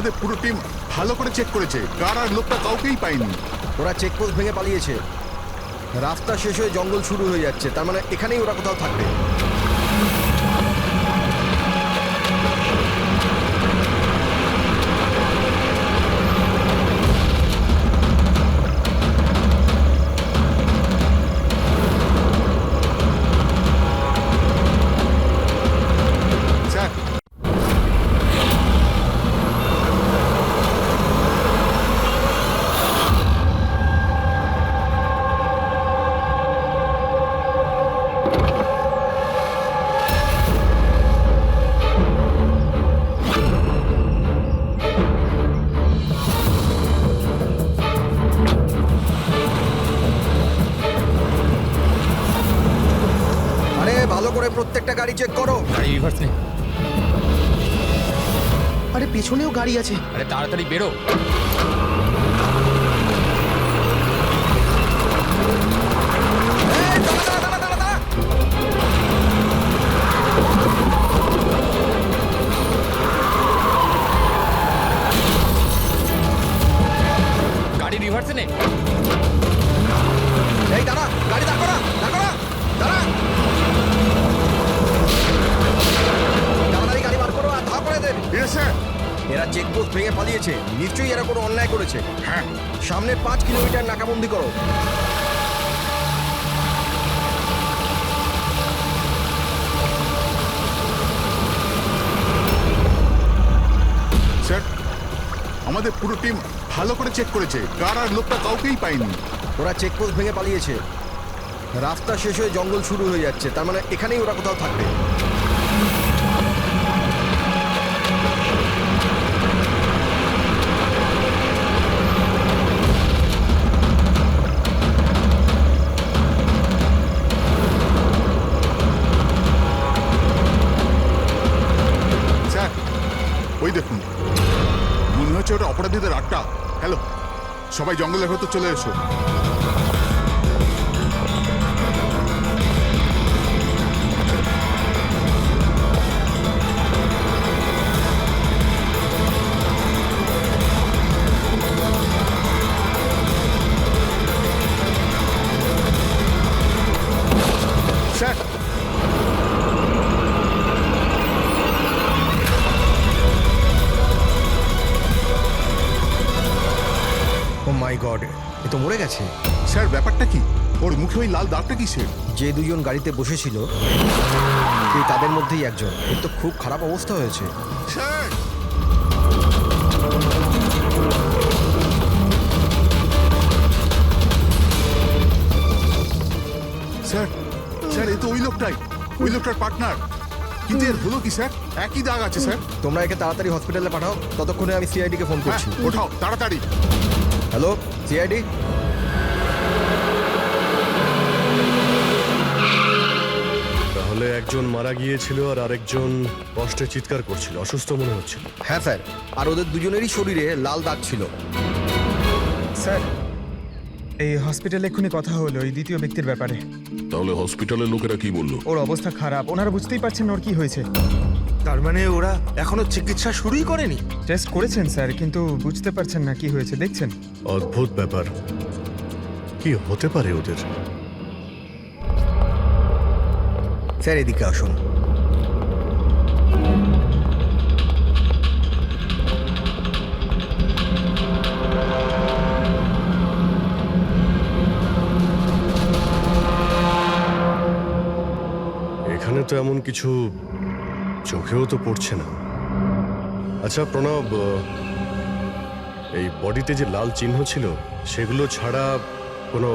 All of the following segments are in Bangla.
আমাদের পুরো টিম ভালো করে চেক করেছে, কার আর লোকটা কাউকেই পাইনি। ওরা চেকপোস্ট ভেঙে পালিয়েছে। রাস্তা শেষ হয়ে জঙ্গল শুরু হয়ে যাচ্ছে, তার মানে এখানেই ওরা কোথাও থাকবে। স্যার, আরে ভালো করে প্রত্যেকটা গাড়ি চেক করো। গাড়ি রিভার্স নে। আরে পেছনেও গাড়ি আছে। আরে তাড়াতাড়ি বেরো। এই, দাঁড়া, দাঁড়া, দাঁড়া, দাঁড়া, দাঁড়া। গাড়ি রিভার্সে নে। এই দাঁড়া, গাড়ি দাঁড় করা, দাঁড় করা, দাঁড়া। তাড়াতাড়ি গাড়ি বার করো আর ধা করে দেন। Yes sir. এরা চেকপোস্ট ভেঙে পালিয়েছে, নিশ্চয়ই এরা কোনো অন্যায় করেছে। হ্যাঁ, সামনের 5 কিলোমিটার নাকাবন্দি করো। স্যার, আমাদের পুরো টিম ভালো করে চেক করেছে, কার আর লোকটা কাউকেই পাইনি। ওরা চেকপোস্ট ভেঙে পালিয়েছে। রাস্তা শেষ হয়ে জঙ্গল শুরু হয়ে যাচ্ছে, তার মানে এখানেই ওরা কোথাও থাকবে। স্যার, ওই দেখুন, মনে হচ্ছে ওটা অপরাধীদের আড্ডা। হ্যালো, সবাই জঙ্গলের ভেতর চলে এসো। স্যার, ও মাই গড, এ তো মরে গেছে। স্যার ব্যাপারটা কি? ওর মুখে ওই লাল দাগটা কিসের? যে দুজন গাড়িতে বসেছিল এই তাদের মধ্যেই একজন। এর তো খুব খারাপ অবস্থা হয়েছে। স্যার, স্যার, স্যার, এ তো ওই লোকটাই, ওই লোকটার পার্টনার। কিন্তু এর হলো কি স্যার? একই দাগ আছে স্যার। তোমরা একে তাড়াতাড়ি হসপিটালে পাঠাও, ততক্ষণে আমি সিআইডিকে ফোন হ্যাঁ, করছি। ওঠাও তাড়াতাড়ি। Hello CID. তাহলে একজন মারা গিয়েছিল আর আরেকজন কষ্টে চিৎকার করছিল, অসুস্থ মনে হচ্ছিল। হ্যাঁ স্যার, আর ওদের দুজনেরই শরীরে লাল দাগ ছিল। স্যার, এই হসপিটালে এক্ষুনি কথা হলো এই দ্বিতীয় ব্যক্তির ব্যাপারে। তাহলে হসপিটালের লোকেরা কি বললো? ওর অবস্থা খারাপ, ওনারা বুঝতেই পারছেন ওর কি হয়েছে। তার মানে ওরা এখনো চিকিৎসা শুরুই করেনি? টেস্ট করেছেন স্যার, কিন্তু বুঝতে পারছেন না কি হয়েছে। দেখছেন অদ্ভুত ব্যাপার, কি হতে পারে ওদের? স্যার এদিকে আসুন। এখানে তো এমন কিছু চোখেও তো পড়ছে না। আচ্ছা প্রণব, এই বডিতে যে লাল চিহ্ন ছিল সেগুলো ছাড়া কোনো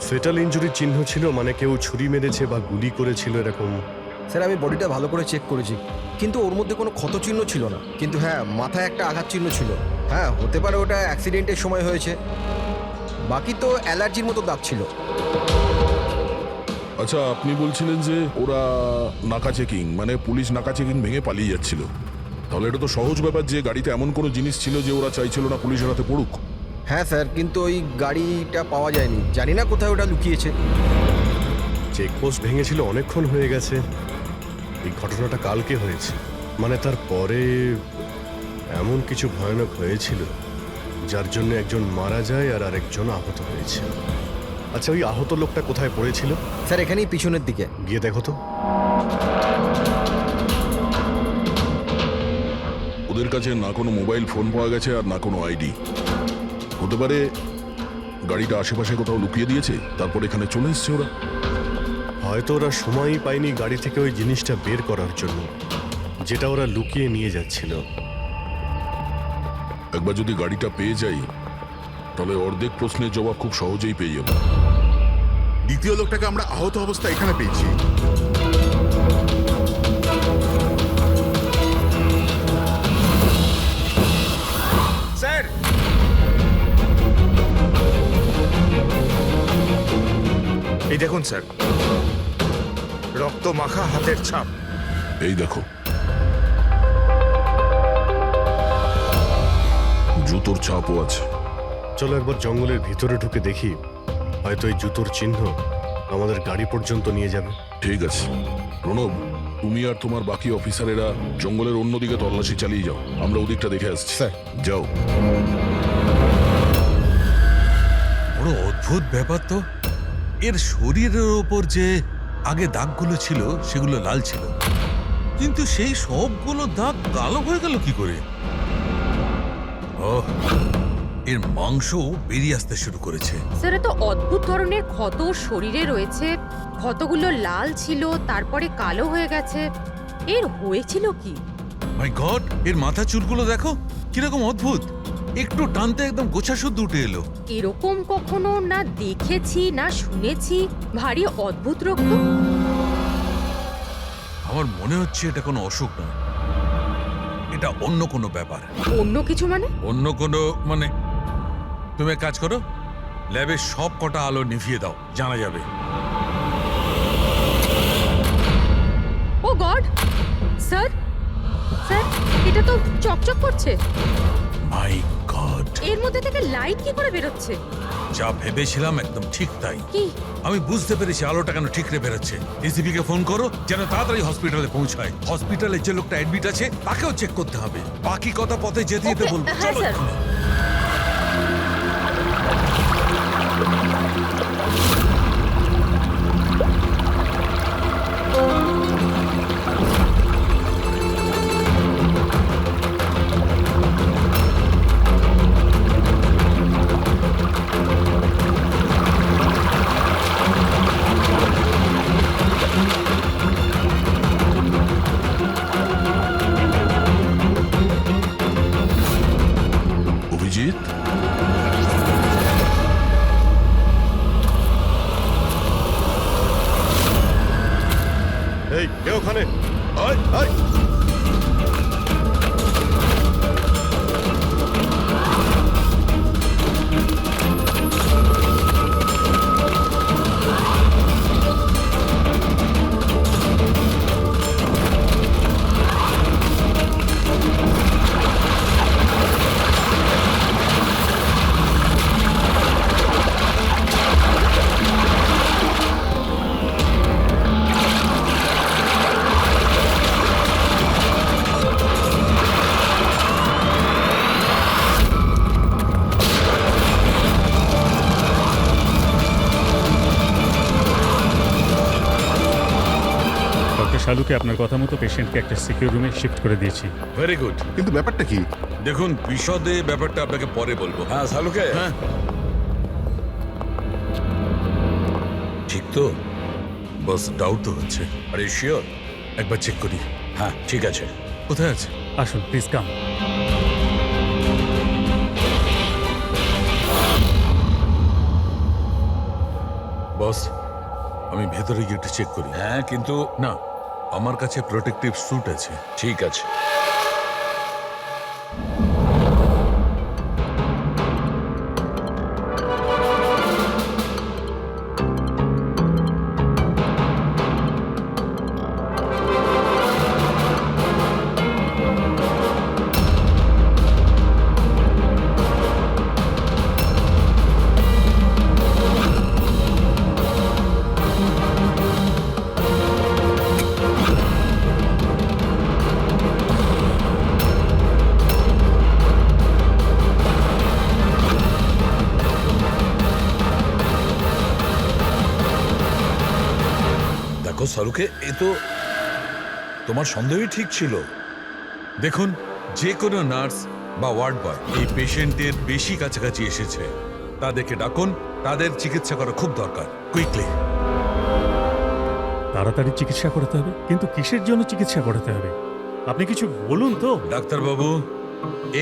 ফেটাল ইনজুরির চিহ্ন ছিল? মানে কেউ ছুরি মেরেছে বা গুলি করেছিল এরকম? স্যার আমি বডিটা ভালো করে চেক করেছি, কিন্তু ওর মধ্যে কোনো ক্ষত চিহ্ন ছিল না। কিন্তু হ্যাঁ, মাথায় একটা আঘাত চিহ্ন ছিল। হ্যাঁ, হতে পারে ওটা অ্যাক্সিডেন্টের সময় হয়েছে। বাকি তো অ্যালার্জির মতো দাগ ছিল। আচ্ছা, আপনি বলছিলেন যে ওরা নাকা চেকিং, মানে পুলিশ নাকা চেকিং ভেঙে পালিয়ে যাচ্ছিল। তাহলে এটা তো সহজ ব্যাপার যে গাড়িতে এমন কোনো জিনিস ছিল যে ওরা চাইছিল না পুলিশের হাতে পড়ুক। হ্যাঁ স্যার, কিন্তু ওই গাড়িটা পাওয়া যায়নি। জানি না কোথায় ওটা লুকিয়েছে। চেকপোস্ট ভেঙেছিল অনেকক্ষণ হয়ে গেছে। এই ঘটনাটা কালকে হয়েছে, মানে তারপরে এমন কিছু ভয়ানক হয়েছিল যার জন্য একজন মারা যায় আর আরেকজন আহত হয়েছে। আচ্ছা, ওই আহত লোকটা কোথায় পড়েছিল? স্যার এখানেই পিছনের দিকে। গিয়ে দেখো তো। ওদের কাছে না কোনো মোবাইল ফোন পাওয়া গেছে আর না কোনো আইডি। হতে পারে গাড়িটা আশেপাশে কোথাও লুকিয়ে দিয়েছে, তারপর এখানে চলে এসছে ওরা। হয়তো ওরা সময়ই পায়নি গাড়ি থেকে ওই জিনিসটা বের করার জন্য, যেটা ওরা লুকিয়ে নিয়ে যাচ্ছিল। একবার যদি গাড়িটা পেয়ে যাই তাহলে অর্ধেক প্রশ্নের জবাব খুব সহজেই পেয়ে যাবো। দ্বিতীয় লোকটাকে আমরা আহত অবস্থায় এখানে পেয়েছি। স্যার, এই দেখুন স্যার, রক্ত মাখা হাতের ছাপ। এই দেখো, জুতোর ছাপও আছে। চলো একবার জঙ্গলের ভিতরে ঢুকে দেখি, হয়তো এই জুতোর চিহ্ন আমাদের গাড়ি পর্যন্ত নিয়ে যাবে। ঠিক আছে প্রণব, তুমি আর তোমার বাকি অফিসারেরা জঙ্গলের অন্যদিকে তল্লাশি চালিয়ে যাও, আমরা ওদিকটা দেখে আসছি। স্যার। যাও। বড় অদ্ভুত ব্যাপার তো। এর শরীরের ওপর যে আগে দাগগুলো ছিল সেগুলো লাল ছিল, কিন্তু সেই সবগুলো দাগ কালো হয়ে গেল কি করে? ওহ, এর মাংস বেরিয়ে আসতে শুরু করেছে। স্যার এত অদ্ভুত ধরনের ক্ষত শরীরে রয়েছে, ক্ষতগুলো লাল ছিল তারপরে কালো হয়ে গেছে। এর হয়েছিল কি? মাই গড, এর মাথা চুলগুলো দেখো কিরকম অদ্ভুত, একটু টানতে একদম গোছা শুদ্ধ উঠে এলো। এরকম কখনো না দেখেছি না শুনেছি। ভারী অদ্ভুত রোগ তো। আমার মনে হচ্ছে এটা কোনো অসুখ নয়, এটা অন্য কোনো ব্যাপার। অন্য কিছু মানে? অন্য কোনো মানে, তুমি এক কাজ করো, ল্যাবের সব কটা আলো নিভিয়ে দাও, জানা যাবে। ও গড স্যার, স্যার এটা তো চকচক করছে। মাই গড, এর মধ্যে থেকে লাইট কি করে বেরোচ্ছে? যা ভেবেছিলাম একদম ঠিক তাই। কি? আমি বুঝতে পেরেছি আলোটা কেন ঠিকরে বেরোচ্ছে। এসিপি কে ফোন করো যেন তাড়াতাড়ি হসপিটালে পৌঁছায়। হসপিটালে যে লোকটা অ্যাডমিট আছে তাকেও চেক করতে হবে। বাকি কথা পথে যেতে যেতে Okay, বলবো। হ্যাঁ, চলো স্যার। এক্ষুনি। অভিজিৎ, এই কে ওখানে? আয় আয়। ডক্টর শালুকে আপনার কথা মতো পেশেন্টকে একটা সিকিউর রুমে শিফট করে দিয়েছি। Very good. কিন্তু ব্যাপারটা কি? দেখুন, বিশদে ব্যাপারটা আপনাকে পরে বলবো। হ্যাঁ শালুকে, হ্যাঁ ঠিক তো, বাস ডাউট তো হচ্ছে। আরে শিওর? একবার চেক করি। হ্যাঁ ঠিক আছে। কোথায় আছে? আসুন প্লিজ কাম। বস, আমি ভেতরে গিয়ে একটু চেক করি। হ্যাঁ কিন্তু না, আমার কাছে প্রোটেক্টিভ স্যুট আছে। ঠিক আছে। দেখো সালুকে, এ তো তোমার সন্দেহই ঠিক ছিল। দেখুন, যে কোনো নার্স বা ওয়ার্ড বয় এই পেশেন্টের বেশি কাছাকাছি এসেছে, তাদেরকে ডাকুন, তাদের চিকিৎসা করা খুব দরকার, কুইকলি। তাড়াতাড়ি চিকিৎসা করতে হবে, কিন্তু কিসের জন্য চিকিৎসা করতে হবে আপনি কিছু বলুন তো। ডাক্তারবাবু,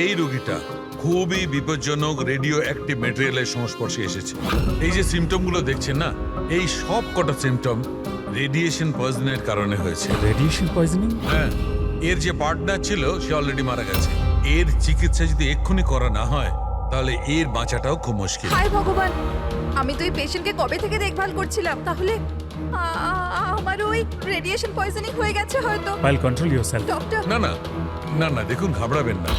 এই রোগীটা খুবই বিপজ্জনক রেডিও অ্যাক্টিভ ম্যাটেরিয়ালের সংস্পর্শে এসেছে। এই যে সিমটমগুলো দেখছেন না, এই সব কটা সিমটম রেডিয়েশন পয়জনের কারণে হয়েছে। Radiation poisoning? হ্যাঁ, এর যে পার্টনার ছিল সে অলরেডি মারা গেছে। এর চিকিৎসা যদি এক্ষুনি করা না হয় তাহলে এর বাঁচাটাও খুব মুশকিল। হায় ভগবান, আমি তো এই পেশেন্টকে কবে থেকে দেখভাল করছিলাম, তাহলে আমার ওই রেডিয়েশন পয়জনিং হয়ে গেছে হয়তো। File control yourself. ডক্টর, না না না না, দেখুন ঘাবড়াবেন না।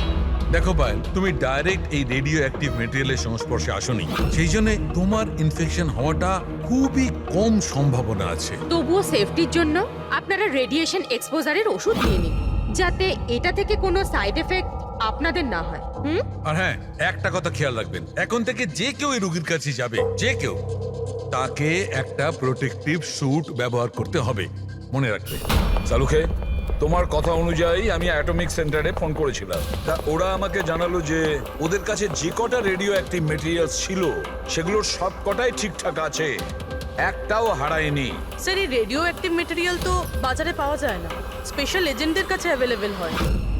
দেখো পায়েল, তুমি ডাইরেক্ট এই রেডিও অ্যাক্টিভ ম্যাটেরিয়ালের সংস্পর্শে আসোনি, সেই জন্য তোমার ইনফেকশন হওয়াটা খুবই কম সম্ভাবনা আছে। তবুও সেফটির জন্য আপনারা রেডিয়েশন এক্সপোজারের ওষুধ নিয়ে নিন, যাতে এটা থেকে কোনো সাইড এফেক্ট আপনাদের না হয়। আর হ্যাঁ, একটা কথা খেয়াল রাখবেন, এখন থেকে যে কেউ এই রোগীর কাছে যাবে, যে কেউ, তাকে একটা প্রোটেক্টিভ স্যুট ব্যবহার করতে হবে, মনে রাখবে। সালুকে, তোমার কথা অনুযায়ী আমি অ্যাটমিক সেন্টারে ফোন করেছিলাম। তা ওরা আমাকে জানালো যে ওদের কাছে যে কটা রেডিও অ্যাক্টিভ মেটেরিয়ালস ছিল সেগুলোর সব কটাই ঠিকঠাক আছে, একটাও হারায়নি। স্যার, এই রেডিও অ্যাক্টিভ মেটেরিয়াল তো বাজারে পাওয়া যায় না, স্পেশাল এজেন্টদের কাছে অ্যাভেলেবেল হয়।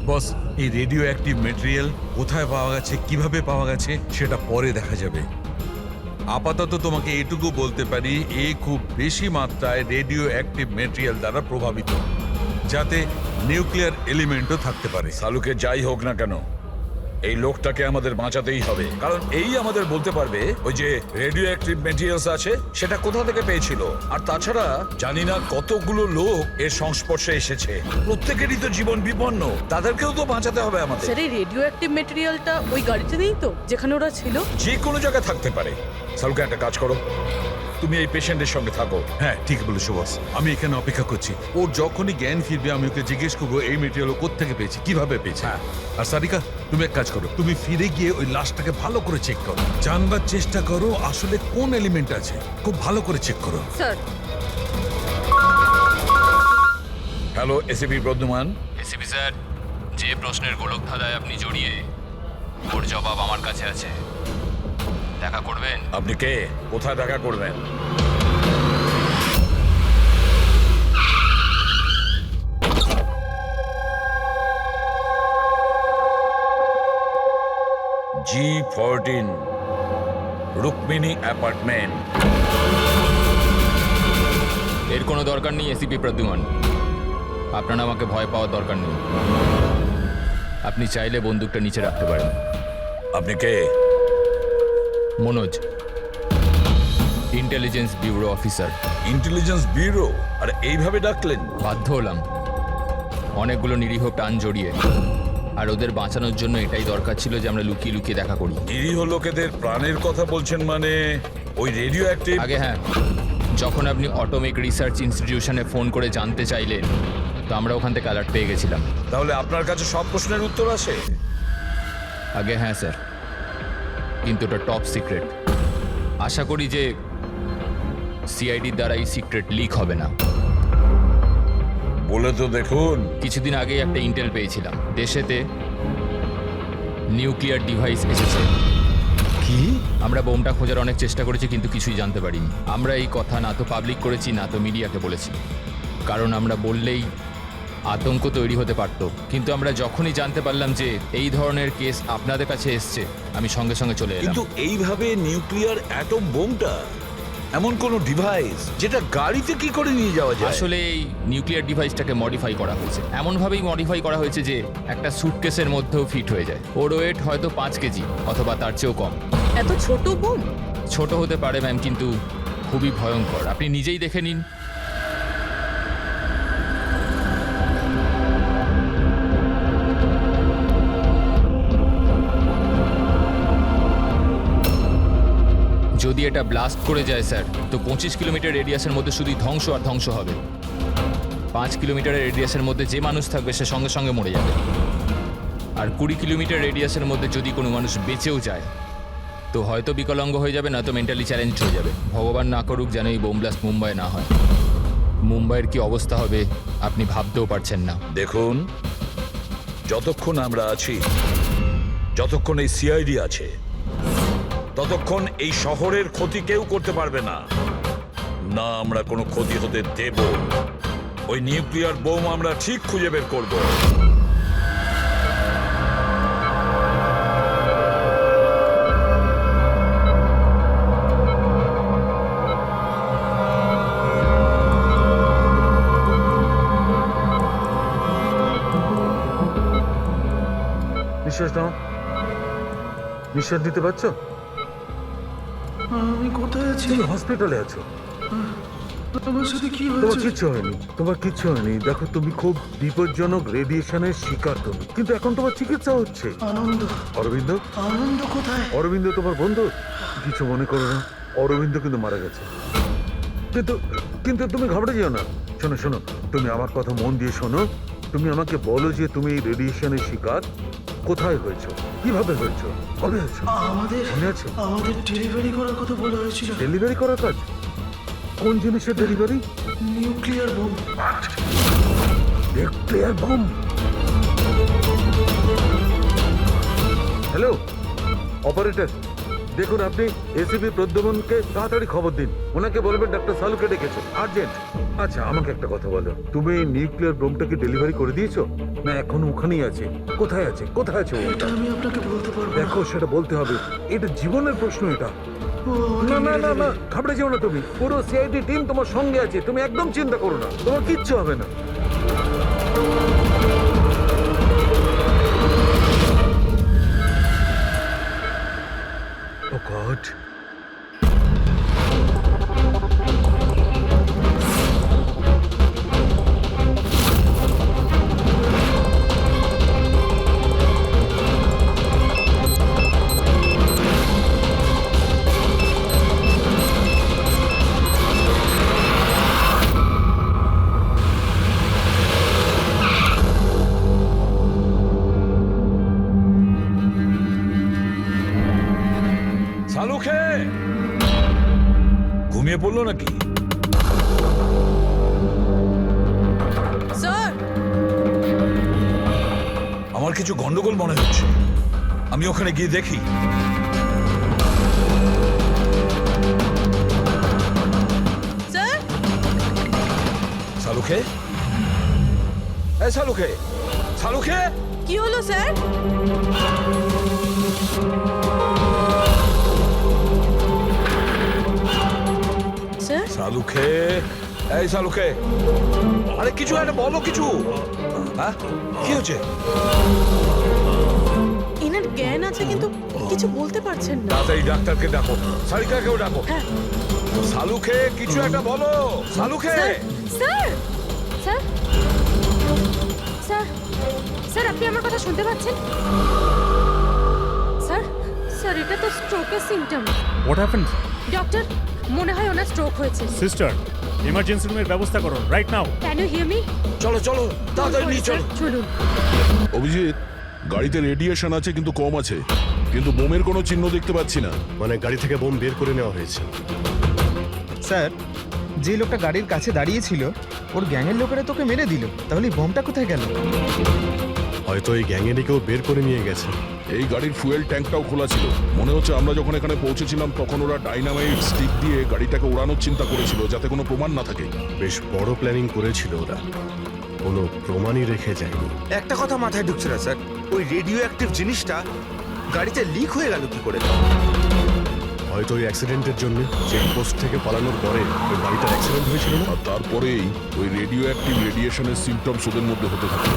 বস, এই রেডিও অ্যাক্টিভ মেটেরিয়াল কোথায় পাওয়া গেছে, কিভাবে পাওয়া গেছে সেটা পরে দেখা যাবে। আপাতত তোমাকে এটুকু বলতে পারি, এ খুব বেশি মাত্রায় রেডিও অ্যাক্টিভ মেটেরিয়াল দ্বারা প্রভাবিত, যাতে নিউক্লিয়ার এলিমেন্টও থাকতে পারে। সালুকে, যাই হোক না কেন, এই লোকটাকে আমাদের বাঁচাতেই হবে, কারণ এই আমাদের বলতে পারবে ওই যে রেডিও অ্যাক্টিভ মেটেরিয়ালস আছে সেটা কোথা থেকে পেয়েছিল। আর তাছাড়া জানি না কতগুলো লোক এর সংস্পর্শে এসেছে, প্রত্যেকেরই তো জীবন বিপন্ন, তাদেরকেও তো বাঁচাতে হবে আমাদের। স্যার, এই রেডিও অ্যাক্টিভ মেটেরিয়ালটা ওই গাড়িতে নেই তো যেখানে ওরা ছিল? যে কোনো জায়গায় থাকতে পারে। সালুকে, একটা কাজ করো, তুমি এই পেশেন্টের সঙ্গে থাকো। হ্যাঁ, ঠিক বলেছো বস, আমি এখানে অপেক্ষা করছি। ও যখনই জ্ঞান ফিরবে আমি ওকে জিজ্ঞেস করবো এই মেটেরিয়াল ও কোত্থেকে পেয়েছে, কিভাবে পেয়েছে। আর সারিকা, তুমি এক কাজ করো, তুমি ফিরে গিয়ে ওই লাশটাকে ভালো করে চেক করো, জানবার চেষ্টা করো আসলে কোন এলিমেন্ট আছে, খুব ভালো করে চেক করো। Sir. Hello, ACP Bardhaman. ACP sir, যে প্রশ্নের গোলক ধাঁধায় আপনি জড়িয়ে, ওর জবাব আমার কাছে আছে। দেখা করবেন? আপনি কে? কোথায় দেখা করবেন? G14 Rukmini apartment. এর কোনো দরকার নেই এসিপি প্রদ্যুমান, আপনার আমাকে ভয় পাওয়ার দরকার নেই। আপনি চাইলে বন্দুকটা নিচে রাখতে পারেন। আপনি কে? Manoj, intelligence bureau officer. Intelligence bureau? আর এইভাবে ডাকলেন? বাধ্য হলাম, অনেকগুলো নিরীহ প্রাণ জড়িয়ে, আর ওদের বাঁচানোর জন্য এটাই দরকার ছিল যে আমরা লুকিয়ে লুকিয়ে দেখা করি। নিরীহ লোকেদের প্রাণের কথা বলছেন মানে ওই রেডিও অ্যাক্টিভ? আগে হ্যাঁ, যখন আপনি অটোমিক রিসার্চ ইনস্টিটিউশনে ফোন করে জানতে চাইলেন, তো আমরা ওখান থেকে অ্যালার্ট পেয়ে গেছিলাম। তাহলে আপনার কাছে সব প্রশ্নের উত্তর আছে? আগে হ্যাঁ স্যার, কিন্তু ওটা টপ সিক্রেট। আশা করি যে সিআইডির দ্বারা এই সিক্রেট লিক হবে না। বলে তো দেখুন। কিছুদিন আগেই একটা ইন্টেল পেয়েছিলাম, দেশেতে নিউক্লিয়ার ডিভাইস এসেছে। কি? আমরা বোমটা খোঁজার অনেক চেষ্টা করেছি, কিন্তু কিছুই জানতে পারিনি। আমরা এই কথা না তো পাবলিক করেছি, না তো মিডিয়াকে বলেছি, কারণ আমরা বললেই আতঙ্ক তৈরি হতে পারত। কিন্তু আমরা যখনই জানতে পারলাম যে এই ধরনের কেস আপনাদের কাছে এসছে, আমি সঙ্গে সঙ্গে চলে এলাম। কিন্তু এইভাবে নিউক্লিয়ার অ্যাটম বোমটা, এমন কোন ডিভাইস যেটা গাড়িতে কি করে নিয়ে যাওয়া যায়? আসলে এই নিউক্লিয়ার ডিভাইসটাকে মডিফাই করা হয়েছে, এমনভাবেই মডিফাই করা হয়েছে যে একটা সুটকেসের মধ্যেও ফিট হয়ে যায়। ওর ওয়েট হয়তো 5 কেজি অথবা তার চেয়েও কম। এত ছোট বোম? ছোট হতে পারে ম্যাম, কিন্তু খুবই ভয়ঙ্কর। আপনি নিজেই দেখে নিন। যদি এটা ব্লাস্ট করে যায় স্যার, তো 25 কিলোমিটার রেডিয়াসের মধ্যে শুধুই ধ্বংস আর ধ্বংস হবে। 5 কিলোমিটারের রেডিয়াসের মধ্যে যে মানুষ থাকবে সে সঙ্গে সঙ্গে মরে যাবে। আর 20 কিলোমিটার রেডিয়াসের মধ্যে যদি কোনো মানুষ বেঁচেও যায়, তো হয়তো বিকলাঙ্গ হয়ে যাবে, না তো মেন্টালি চ্যালেঞ্জ হয়ে যাবে। ভগবান না করুক যেন এই বোম ব্লাস্ট মুম্বাই না হয়। মুম্বাইয়ের কি অবস্থা হবে আপনি ভাবতেও পারছেন না। দেখুন, যতক্ষণ আমরা আছি, যতক্ষণ এই সিআইডি আছে, ততক্ষণ এই শহরের ক্ষতি কেউ করতে পারবে না। না আমরা কোনো ক্ষতি হতে দেব। ওই নিউক্লিয়ার বোম আমরা ঠিক খুঁজে বের করব। নিঃশ্বাস নাও, নিঃশ্বাস দিতে পারছো? আমি কোথায় আছি? তুমি হসপিটালে আছো। আমার সাথে কি তোমার কিচ্ছু হয়নি, তোমার কিচ্ছু হয়নি। দেখো, তুমি খুব বিপজ্জনক রেডিয়েশনের শিকার তুমি, কিন্তু এখন তোমার চিকিৎসা হচ্ছে। আনন্দ, অরবিন্দ? আনন্দ কোথায়? অরবিন্দ তোমার বন্ধু? কিছু মনে করো না, অরবিন্দ কিন্তু মারা গেছে। কিন্তু কিন্তু তুমি ঘাবড়ে যেও না। শোনো শোনো, তুমি আমার কথা মন দিয়ে শোনো। তুমি আমাকে বলো যে তুমি এই রেডিয়েশনের শিকার কোথায় হয়েছো, কিভাবে হয়েছো, কবে হয়েছো? আমাদের মনে আছে? আমাদের ডেলিভারি করার কথা বলা হয়েছিল। ডেলিভারি করার কাজ? কোন জিনিসের delivery? Nuclear bomb. Nuclear bomb? Hello operator, দেখুন আপনি এসিপি প্রদ্যুমনকে তাড়াতাড়ি খবর দিন। ওনাকে বলবেন ডাক্তার সালুকে ডেকেছো, আর্জেন্ট। আচ্ছা, আমাকে একটা কথা বলো, তুমি এই নিউক্লিয়ার বোমটাকে ডেলিভারি করে দিয়েছো না এখন ওখানেই আছে? কোথায় আছে, কোথায় আছে ওটা? এটা আমি আপনাকে বলতে পারবো না। দেখো, সেটা বলতে হবে, এটা জীবনের প্রশ্ন। এটা ও আমাকে না না মেরে না দেবে। না, ঘাবড়ে যেও না তুমি। পুরো সিআইডি টিম তোমার সঙ্গে আছে, তুমি একদম চিন্তা করো না, তোমার কিচ্ছু হবে না। Oh God. সালুখে ঘুমিয়ে পড়লো নাকি? স্যার, আমার কিছু গন্ডগোল মনে হচ্ছে, আমি ওখানে গিয়ে দেখি। স্যার, সালুখে, এই সালুখে, সালুখে, কি হলো স্যার? স্যার, সালুখে, এই সালুখে, আরে কিছু একটা বলো, কিছু। হ্যাঁ, কি হচ্ছে? এনার জ্ঞান আছে কিন্তু কিছু বলতে পারছেন না। তাড়াতাড়ি ডাক্তারকে ডাকো, সারিকাকেও ডাকো। হ্যাঁ। সালুখে, কিছু একটা বলো, Salunkhe. Sir sir sir sir আপনি আমার কথা শুনতে পাচ্ছেন? স্যার স্যার এটা তো স্ট্রোকের সিমটম। What happened? ডক্টর, মনে হয় ওনার স্ট্রোক হয়েছে। সিস্টার, ইমার্জেন্সি রুমের ব্যবস্থা করুন right now. Can you hear me? চলো চলো, তাড়াতাড়ি নিয়ে চলো। চলুন। অভিজিৎ, গাড়িতে রেডিয়েশন আছে কিন্তু কম আছে, কিন্তু বোমের কোনো চিহ্ন দেখতে পাচ্ছি না। মানে গাড়ি থেকে বোম বের করে নেওয়া হয়েছে। স্যার, যে লোকটা গাড়ির কাছে দাঁড়িয়েছিল ওর গ্যাংয়ের লোকেরা তোকে মেরে দিল, তাহলে এই বোমটা কোথায় গেল? হয়তো এই গ্যাংয়েরই কেউ বের করে নিয়ে গেছে। এই গাড়ির ফুয়েল ট্যাঙ্কটাও খোলা ছিল। মনে হচ্ছে আমরা যখন এখানে পৌঁছেছিলাম তখন ওরা ডাইনামাইট স্টিক দিয়ে গাড়িটাকে ওড়ানোর চিন্তা করেছিল, যাতে কোনো প্রমাণ না থাকে। বেশ বড় প্ল্যানিং করেছিল ওরা, কোনো প্রমাণই রেখে যায়নি। একটা কথা মাথায় ঢুকছে না স্যার, ওই রেডিও অ্যাক্টিভ জিনিসটা গাড়িতে লিক হয়ে গেল কি করে? হয়তো ওই অ্যাক্সিডেন্টের জন্য চেকপোস্ট থেকে পালানোর পরে ওই গাড়িটার অ্যাক্সিডেন্ট হয়েছিল না? আর তারপরেই ওই রেডিও অ্যাক্টিভ রেডিয়েশনের সিমটমস ওদের মধ্যে হতে থাকে।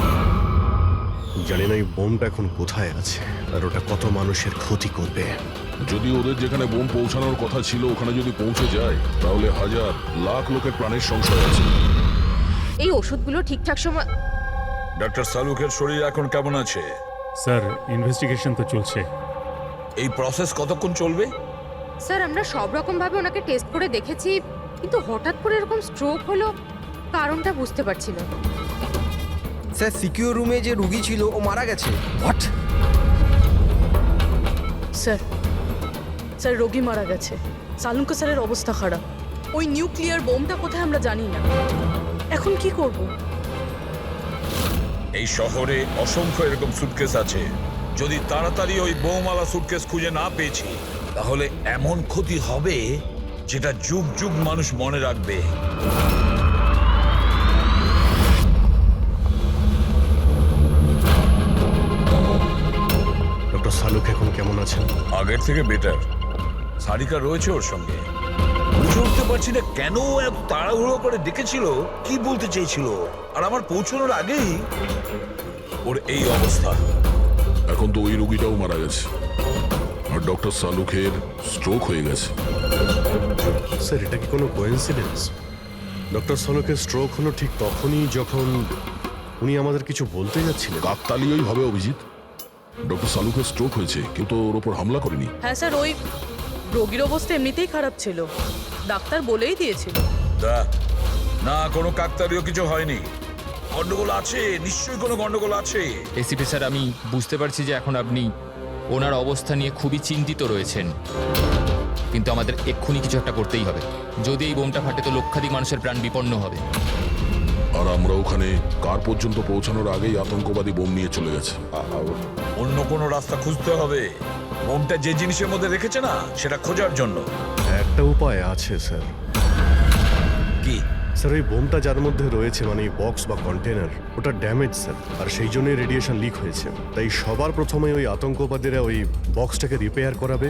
জানি না এই বোমটা এখন কোথায় আছে আর ওটা কত মানুষের ক্ষতি করবে। যদি ওদের যেখানে বোম পৌঁছানোর কথা ছিল ওখানে যদি পৌঁছে যায়, তাহলে হাজার লাখ লোকের প্রাণের সংশয় আছে। এই ওষুধগুলো ঠিকঠাক সময়। ডক্টর সালুখের শরীর এখন কেমন আছে? স্যার, ইনভেস্টিগেশন তো চলছে। এই প্রসেস কতক্ষণ চলবে? স্যার আমরা সব রকম ভাবে ওনাকে টেস্ট করে দেখেছি, কিন্তু হঠাৎ করে এরকম স্ট্রোক হলো, কারণটা বুঝতে পারছি না। স্যার, সিকিউর রুমে যে রুগী ছিল ও মারা গেছে। হোয়াট? স্যার, স্যার রোগী মারা গেছে। সালুঙ্কা স্যারের অবস্থা খারাপ। ওই নিউক্লিয়ার বোমটা কোথায় আমরা জানি না। এখন কি করব? এই শহরে অসংখ্য এরকম সুটকেস আছে। যদি তাড়াতাড়ি ওই বোমওয়ালা সুটকেস খুঁজে না পেয়েছি, তাহলে এমন ক্ষতি হবে যেটা যুগ যুগ মানুষ মনে রাখবে। ডক্টর শালুক এখন কেমন আছেন? আগের থেকে বেটার। সারিকা রয়েছে ওর সঙ্গে। বুঝে উঠতে পারছি না কেন ও এত তাড়াহুড়ো করে ডেকেছিল, কি বলতে চেয়েছিল, আর আমার পৌঁছানোর আগেই ওর এই অবস্থা। এখন তো ওই রোগীটাও মারা গেছে, আর ডক্টর শালুকের স্ট্রোক হয়ে গেছে। স্যার, এটা কি কোনো কোইন্সিডেন্স? ডক্টর শালুকের স্ট্রোক হলো ঠিক তখনই যখন উনি আমাদের কিছু বলতে যাচ্ছিলেন। কাকতালীয়ই হবে অভিজিৎ। ডক্টর শালুকের স্ট্রোক হয়েছে, কিন্তু ওর ওপর হামলা করেনি। হ্যাঁ স্যার, ওই রোগীর অবস্থা এমনিতেই খারাপ ছিল, ডাক্তার বলেই দিয়েছিল। না, কোনো কাকতালীয় কিছু হয়নি। গন্ডগোল আছে, নিশ্চয়ই কোনো গন্ডগোল আছে। এসিপি স্যার, আমি বুঝতে পারছি যে এখন আপনি ওনার অবস্থা নিয়ে খুবই চিন্তিত রয়েছেন, কিন্তু আমাদের এক্ষুনি কিছু একটা করতেই হবে। যদি এই বোমটা ফাটে তো লক্ষাধিক মানুষের প্রাণ বিপন্ন হবে। আর আমরা ওখানে কার পর্যন্ত পৌঁছানোর আগেই আতঙ্কবাদী বোম নিয়ে চলে গেছে। অন্য কোনো রাস্তা খুঁজতে হবে। বোমটা যে জিনিসের মধ্যে রেখেছে না, সেটা খোঁজার জন্য। একটা উপায় আছে স্যার। কি? স্যার, ওই বোমটা যার মধ্যে রয়েছে, মানে বক্স বা কন্টেনার, ওটা ড্যামেজ স্যার, আর সেই জন্যই রেডিয়েশন লিক হয়েছে। তাই সবার প্রথমে ওই আতঙ্কবাদীরা ওই বক্সটাকে রিপেয়ার করাবে,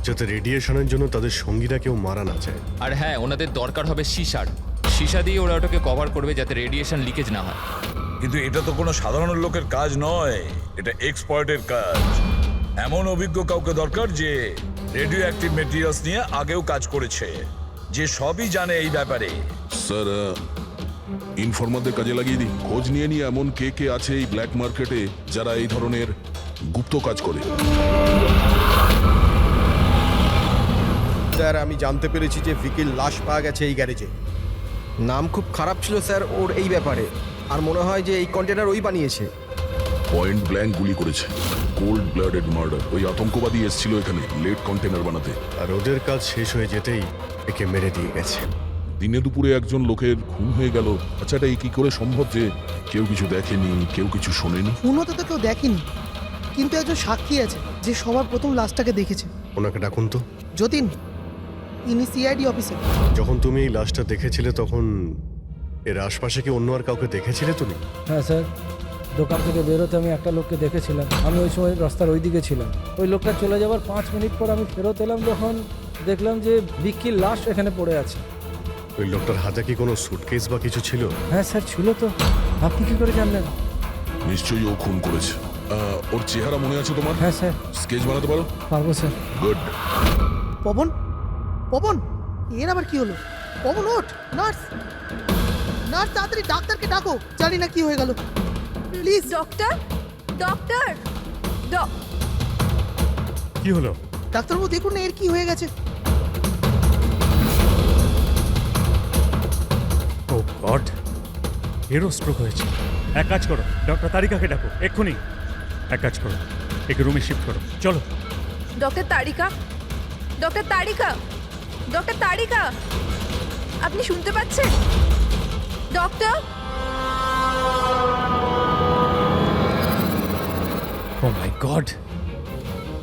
যাতে রেডিয়েশনের জন্য তাদের সঙ্গীরা কেউ মারা না যায়। আর হ্যাঁ, ওনাদের দরকার হবে সীসা দিয়ে ওরা ওটাকে কভার করবে যাতে রেডিয়েশন লিকেজ না হয়। কিন্তু এটা তো কোনো সাধারণ লোকের কাজ নয়, এটা এক্সপার্টের কাজ। এমন অভিজ্ঞ কাউকে দরকার যে রেডিও অ্যাক্টিভ মেটেরিয়ালস নিয়ে আগেও কাজ করেছে, যে সবই জানে এই ব্যাপারে। স্যার, ইনফরমারদের কাজে লাগিয়ে দিই। খোঁজ নিয়ে নিয়ে এমন কে কে আছে এই ব্ল্যাক মার্কেটে যারা এই ধরনের গুপ্ত কাজ করে। স্যার, আমি জানতে পেরেছি যে ভিকির লাশ পাওয়া গেছে এই গ্যারেজে। নাম খুব খারাপ ছিল স্যার ওর এই ব্যাপারে, আর মনে হয় যে এই কন্টেনার ওই বানিয়েছে। পয়েন্ট ব্ল্যাঙ্ক গুলি করেছে, কোল্ড ব্লাডেড মার্ডার। ওই আতঙ্কবাদী এসেছিল এখানে লেড কন্টেনার বানাতে, আর ওদের কাজ শেষ হয়ে যেতেই একে মেরে দিয়ে গেছে। দিনে দুপুরে একজন লোকের খুন হয়ে গেল। আচ্ছা, এটা কি করে সম্ভব যে কেউ কিছু দেখেনি, কেউ কিছু শোনেনি? খুনও তো কেউ দেখেনি, কিন্তু একজন সাক্ষী আছে যে সবার প্রথম লাশটাকে দেখেছে। ওনাকে ডাকুন তো। যতীন, ইনি সিআইডি অফিসার। যখন তুমি এই লাশটা দেখেছিলে তখন এর আশপাশে কি অন্য আর কাউকে দেখেছিলে তুমি? হ্যাঁ স্যার, দোকান থেকে বেরোতে আমি একটা লোককে দেখেছিলাম। আমি ওই সময় রাস্তার ওই দিকে ছিলাম। ওই লোকটা চলে যাওয়ার 5 মিনিট পর আমি ফেরত এলাম, যখন দেখলাম যে ভিকির লাশ এখানে পড়ে আছে। ওই লোকটার হাতে কি কোনো সুটকেস বা কিছু ছিল? হ্যাঁ স্যার, ছিল তো। আপনি কি করে জানলেন? নিশ্চয়ই ও খুন করেছে। ওর চেহারা মনে আছে তোমার? হ্যাঁ স্যার। স্কেচ বানাতে পারো? পারবো স্যার। গুড। পবন, পবন, এর আবার কি হলো? পবন, ওঠ! নার্স, নার্স, তাড়াতাড়ি ডাক্তারকে ডাকো। জানি না কি হয়ে গেল। প্লিজ ডক্টর, ডক্টর, কি হলো? ডাক্তারবাবু দেখুন না এর কি হয়ে গেছে। ও গড, এরও স্ট্রোক হয়েছে। এক কাজ করো, ডক্টর তারিকাকে ডাকো এক্ষুনি। এক কাজ করো, একে রুমে শিফট করো, চলো। ডক্টর তারিকা, ডক্টর তারিকা, ডক্টর তারিকা, আপনি শুনতে পাচ্ছেন? ডক্টর, ও মাই গড,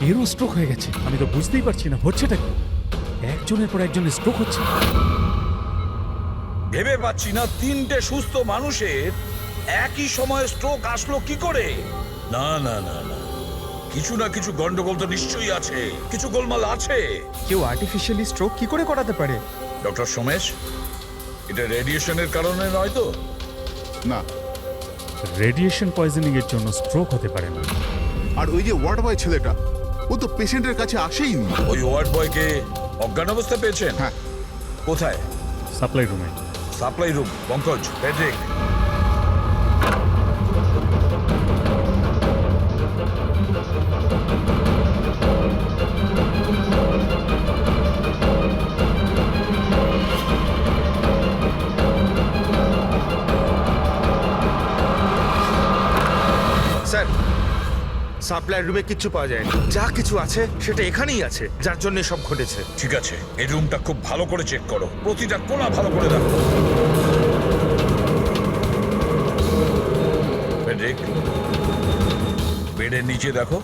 এরও স্ট্রোক হয়ে গেছে। আমি তো বুঝতেই পারছি না হচ্ছেটা কি। একজনের পর একজনের স্ট্রোক হচ্ছে। ভেবে পাচ্ছি না 3টে সুস্থ মানুষের একই সময়ে স্ট্রোক আসলো কি করে। না না না না, কিছু না কিছু গন্ডগোল তো নিশ্চয়ই আছে, কিছু গোলমাল আছে। কেউ আর্টিফিশিয়ালি স্ট্রোক কি করে করাতে পারে? ডক্টর সোমেশ, এটা রেডিয়েশনের কারণে নয় তো? না, রেডিয়েশন পয়জনিং এর জন্য স্ট্রোক হতে পারে না। আর ওই যে ওয়ার্ড বয় ছেলেটা, ও তো পেশেন্টের কাছে আসেইনি। ওই ওয়ার্ড বয়কে অজ্ঞান অবস্থা পেয়েছেন? হ্যাঁ। কোথায়? সাপ্লাই রুমে। Supply room. Pankaj, Patrick, supply রুমে কিচ্ছু পাওয়া যায়নি। যা কিছু আছে সেটা এখানেই আছে, যার জন্য সব ঘটেছে। ঠিক আছে, এই রুমটা খুব ভালো করে চেক করো, প্রতিটা কোণা ভালো করে দেখো। ফেডরিক, বেডের নিচে দেখো।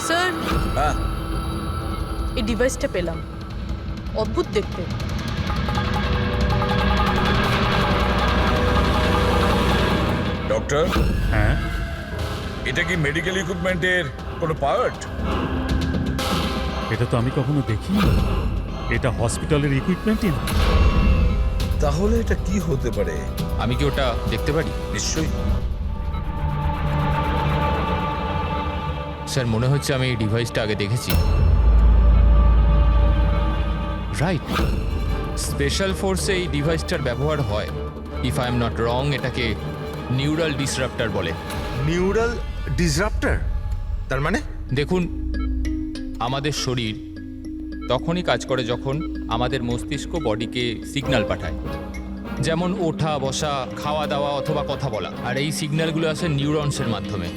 স্যার, হ্যাঁ, এই ডিভাইসটা পেলাম, অদ্ভুত দেখতে। ডক্টর, হ্যাঁ, এটা কি মেডিকেল ইকুইপমেন্টের কোনো পার্ট? এটা তো আমি কখনো দেখিনি। এটা হসপিটালের ইকুইপমেন্টই না। তাহলে এটা কি হতে পারে? আমি কি ওটা দেখতে পারি? নিশ্চয়ই। স্যার, মনে হচ্ছে আমি এই ডিভাইসটা আগে দেখেছি। রাইট, স্পেশাল ফোর্সে এই ডিভাইসটার ব্যবহার হয়। If I am not wrong, এটাকে নিউরাল ডিসরাপ্টার বলে। নিউরাল ডিসরাপ্টার? তার মানে? দেখুন, আমাদের শরীর তখনই কাজ করে যখন আমাদের মস্তিষ্ক বডিকে সিগন্যাল পাঠায়, যেমন ওঠা, বসা, খাওয়া দাওয়া অথবা কথা বলা। আর এই সিগন্যালগুলো আসে নিউরনসের মাধ্যমে।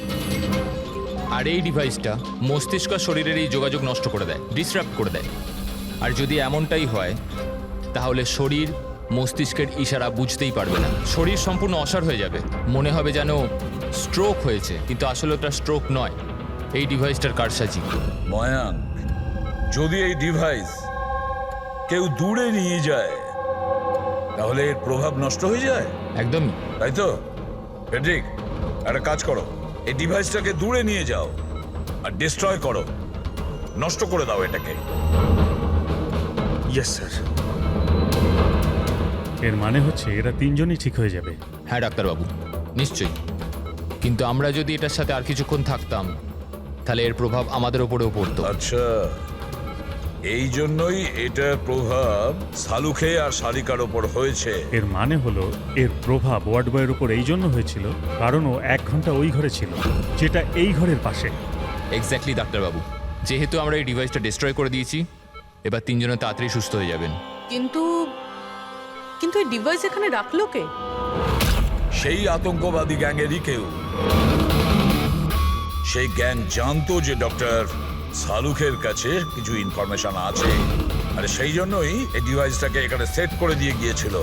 আর এই ডিভাইসটা মস্তিষ্ক আর শরীরের এই যোগাযোগ নষ্ট করে দেয়, ডিসরাপ্ট করে দেয়। আর যদি এমনটাই হয়, তাহলে শরীর মস্তিষ্কের ইশারা বুঝতেই পারবে না, শরীর সম্পূর্ণ অসাড় হয়ে যাবে, মনে হবে যেন স্ট্রোক হয়েছে, কিন্তু আসলে ওটা স্ট্রোক নয়, এই ডিভাইসটার কারসাজি। ময়াঙ্ক, যদি এই ডিভাইস কেউ দূরে নিয়ে যায় তাহলে এর প্রভাব নষ্ট হয়ে যায়। একদমই তাই তো? ফেডরিক, একটা কাজ করো, এই ডিভাইসটাকে দূরে নিয়ে যাও আর ডিস্ট্রয় করো, নষ্ট করে দাও এটাকে। Yes sir. এর মানে হচ্ছে এরা তিনজনই ঠিক হয়ে যাবে। হ্যাঁ ডাক্তারবাবু, নিশ্চয়ই। কিন্তু আমরা যদি এটার সাথে আর কিছুক্ষণ থাকতাম, তাহলে এর প্রভাব আমাদের ওপরেও পড়তো। আচ্ছা, এই জন্যই এটার প্রভাব সালুখে আর শালিকার ওপর হয়েছে। এর মানে হলো এর প্রভাব ওয়ার্ড বয়ের উপর এই জন্য হয়েছিল কারণ ও 1 ঘন্টা ওই ঘরে ছিল, যেটা এই ঘরের পাশে। এক্স্যাক্টলি ডাক্তারবাবু, যেহেতু আমরা এই ডিভাইসটা ডিস্ট্রয় করে দিয়েছি, এবার তিনজনে তাড়াতাড়ি সুস্থ হয়ে যাবেন। কিন্তু কিন্তু এই ডিভাইস এখানে রাখলো কে? সেই আতঙ্কবাদী গ্যাংয়েরই কেউ। সেই গ্যাং জানতো যে ডক্টর সালুখের কাছে কিছু ইনফরমেশন আছে, আর সেই জন্যই এই ডিভাইসটাকে এখানে সেট করে দিয়ে গিয়েছিল,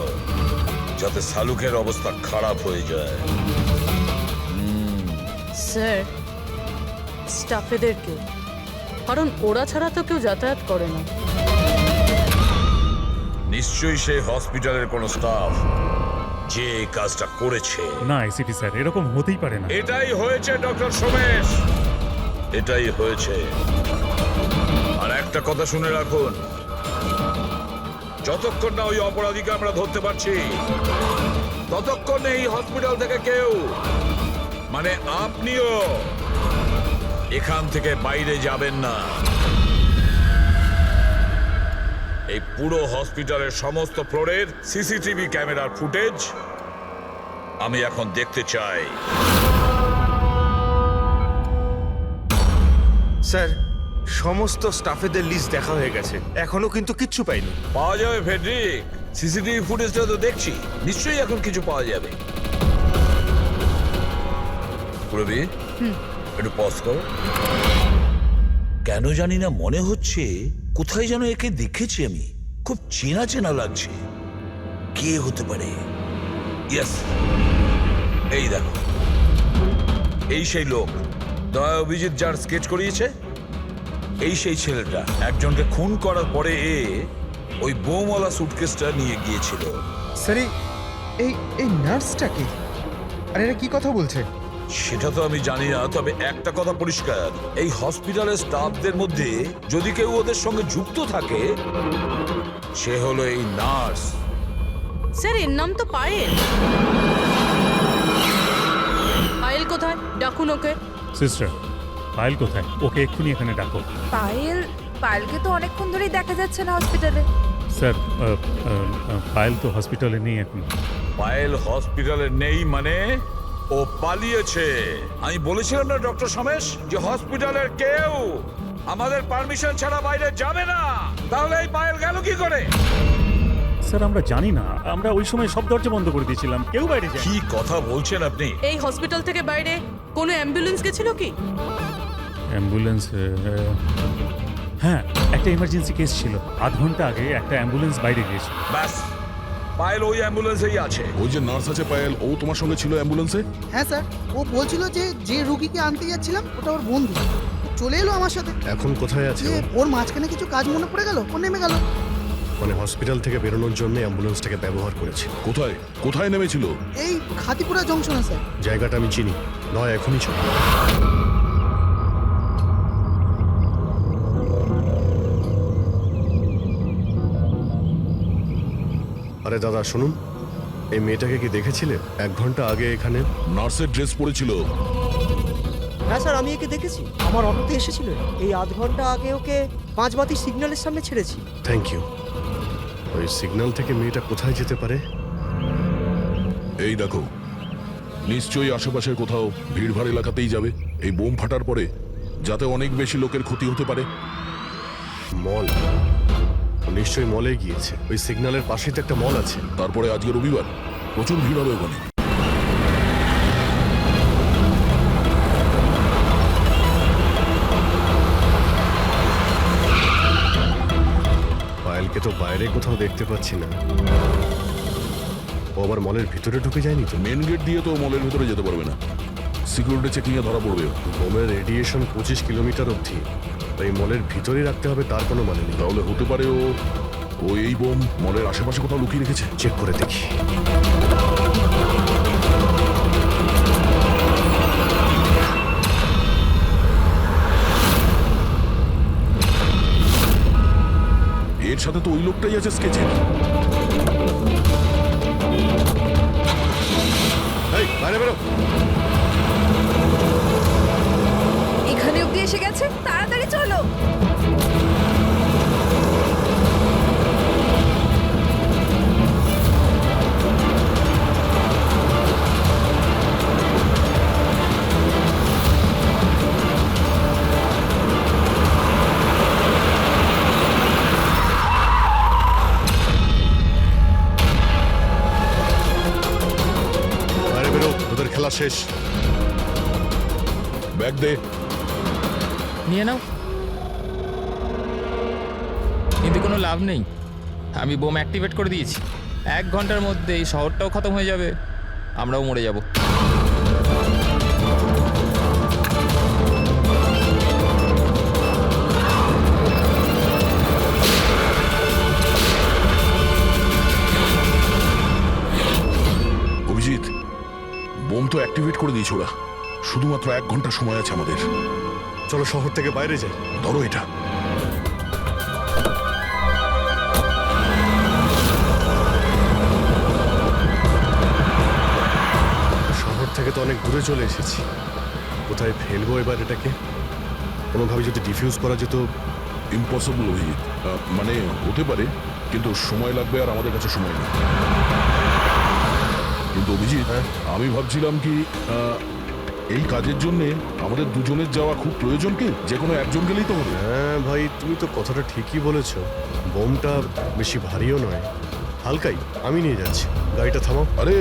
যাতে সালুখের অবস্থা খারাপ হয়ে যায়। স্যার, স্টাফেদেরকে, কারণ ওরা ছাড়া তো কেউ যাতায়াত করে না। নিশ্চয়ই সেই হসপিটালের কোনো স্টাফ যে এই কাজটা করেছে। না এসিপি স্যার, এরকম হতেই পারে না। এটাই হয়েছে ডক্টর সোমেশ, এটাই হয়েছে। আর একটা কথা শুনে রাখুন, যতক্ষণ না ওই অপরাধীকে আমরা ধরতে পারছি, ততক্ষণ এই হসপিটাল থেকে কেউ, মানে আপনিও, এখান থেকে বাইরে যাবেন না। এই পুরো হসপিটালের সমস্ত ফ্লোরের সিসিটিভি ক্যামেরার ফুটেজ আমি এখন দেখতে চাই। স্যার, সমস্ত স্টাফেদের লিস্ট দেখা হয়ে গেছে, এখনো কিন্তু কিচ্ছু পাইনি। পাওয়া যাবে ফেডরিক, সিসিটিভি ফুটেজটা তো দেখছি, নিশ্চয়ই এখন কিছু পাওয়া যাবে। রবি, একটু পজ করো। কেন জানি না মনে হচ্ছে কোথায় যেন একে দেখেছি আমি, খুব চেনা চেনা লাগছে। কে হতে পারে? ইয়েস, এই দেখো, এই সেই লোক দয়া অভিজিৎ যার স্কেচ করিয়েছে, এই সেই ছেলেটা একজনকে খুন করার পরে ওই বোমওয়ালা সুটকেসটা নিয়ে গিয়েছিল। স্যার, এই নার্সটা কি? আর এরা কি কথা বলছে? সেটা তো আমি জানি না, তবে একটা কথা পরিষ্কার, এই হসপিটালের স্টাফদের মধ্যে যদি কেউ ওদের সঙ্গে যুক্ত থাকে, সে হলো এই নার্স। স্যার, এর নাম তো পায়েল। পায়েল কোথায়? ডাকুন ওকে। সিস্টার, পায়েল কোথায়? ওকে এক্ষুনি এখানে ডাকো। পায়েলকে তো অনেকক্ষণ ধরেই দেখা যাচ্ছে না হসপিটালে। স্যার, পায়েল তো হসপিটালে নেই এখন। পায়েল হসপিটালে নেই মানে ও পালিয়েছে। আমি বলেছিলাম না ডক্টর সমেশ যে হসপিটালের কেউ আমাদের পারমিশন ছাড়া বাইরে যাবে না। তাহলে এই পায়েল গেল কি করে? স্যার আমরা জানি না, আমরা ওই সময় সব দরজা বন্ধ করে দিয়েছিলাম, কেউ বাইরে যায়। কি কথা বলছেন আপনি? এই হসপিটাল থেকে বাইরে কোনো অ্যাম্বুলেন্স গেছিল কি? অ্যাম্বুলেন্স, হ্যাঁ একটা ইমার্জেন্সি কেস ছিল, আধ ঘন্টা আগে একটা অ্যাম্বুলেন্স বাইরে গিয়েছিল। ব্যাস, পায়েল ওই অ্যাম্বুলেন্সেই আছে। ওই যে নার্স আছে পায়েল, ও তোমার সঙ্গে ছিল অ্যাম্বুলেন্সে? হ্যাঁ স্যার, ও বলছিল যে রুগীকে আনতে যাচ্ছিলাম ওটা ওর বন্ধু, চলে এলো আমার সাথে। এখন কোথায় আছে যে ও? ওর মাঝখানে কিছু কাজ মনে পড়ে গেল, ও নেমে গেল। মানে হসপিটাল থেকে বেরোনোর জন্য অ্যাম্বুলেন্সটাকে ব্যবহার করেছে। কোথায় কোথায় নেমেছিল? এই খাতিপুরা জংশনে স্যার। জায়গাটা আমি চিনি, নয় এখনই চল। আরে দাদা শুনুন, এই মেয়েটাকে কি দেখেছিলে 1 ঘন্টা আগে এখানে? নার্সের ড্রেস পরেছিল। হ্যাঁ স্যার, আমি একে দেখেছি, আমার অটোতে এসেছিল। এই আধ ঘন্টা আগে ওকে 5 বাতি সিগন্যালের সামনে ছেড়েছি। Thank you. ওই সিগন্যাল থেকে মেয়েটা কোথায় যেতে পারে? এই দেখো, নিশ্চয়ই আশেপাশের কোথাও ভিড়ভাড় এলাকাতেই যাবে। এই বোম ফাটার পরে যাতে অনেক বেশি লোকের ক্ষতি হতে পারে। মল, ও নিশ্চয়ই মলে গিয়েছে। ওই সিগন্যালের পাশেই তো একটা মল আছে। তারপরে আজকে রবিবার, প্রচুর ভিড় হবে ওখানে। পায়েলকে তো বাইরে কোথাও দেখতে পাচ্ছি না। ও আবার মলের ভিতরে ঢুকে যায়নি তো? মেন গেট দিয়ে তো মলের ভিতরে যেতে পারবে না, সিকিউরিটি চেকিং এ ধরা পড়বে। বোমের রেডিয়েশন 25 কিলোমিটার অবধি, এই মলের ভিতরেই রাখতে হবে তার কোনো মানে নেই। তাহলে হতে পারে ও এই বোম মলের আশেপাশে কোথাও লুকিয়ে রেখেছে। চেক করে দেখি। এর সাথে তো ওই লোকটাই আছে স্কেচে। এই বাইরে বেরো। এখানে অব্দি এসে গেছে, তাড়াতাড়ি চলো। বাইরে বেরো, ওদের খেলা শেষ। ব্যাগ দে। নিয়ে নাও। কিন্তু কোনো লাভ নেই, আমি বোম অ্যাক্টিভেট করে দিয়েছি। 1 ঘন্টার মধ্যে এই শহরটাও খতম হয়ে যাবে, আমরাও মরে যাব। অভিজিৎ, বোম তো অ্যাক্টিভেট করে দিয়েছে ওরা। শুধুমাত্র 1 ঘন্টা সময় আছে আমাদের। চলো শহর থেকে বাইরে যাই। ধরো এটা। শহর থেকে তো অনেক দূরে চলে এসেছি, কোথায় ফেলবো এবার এটাকে? কোনোভাবে যদি ডিফিউজ করা যেত। ইম্পসিবল অভিজিৎ, মানে হতে পারে, কিন্তু সময় লাগবে আর আমাদের কাছে সময় নেই। কিন্তু অভিজিৎ, আমি ভাবছিলাম কি এই কাজের জন্য আমাদের দুজনের যাওয়া খুব প্রয়োজন কি? যে কোনো একজন গেলেই তো হবে। হ্যাঁ ভাই, তুমি তো কথাটা ঠিকই বলেছ। বোমটা বেশি ভারীও নয়, হালকাই। আমি নিয়ে যাচ্ছি, গাড়িটা থামাও। আরে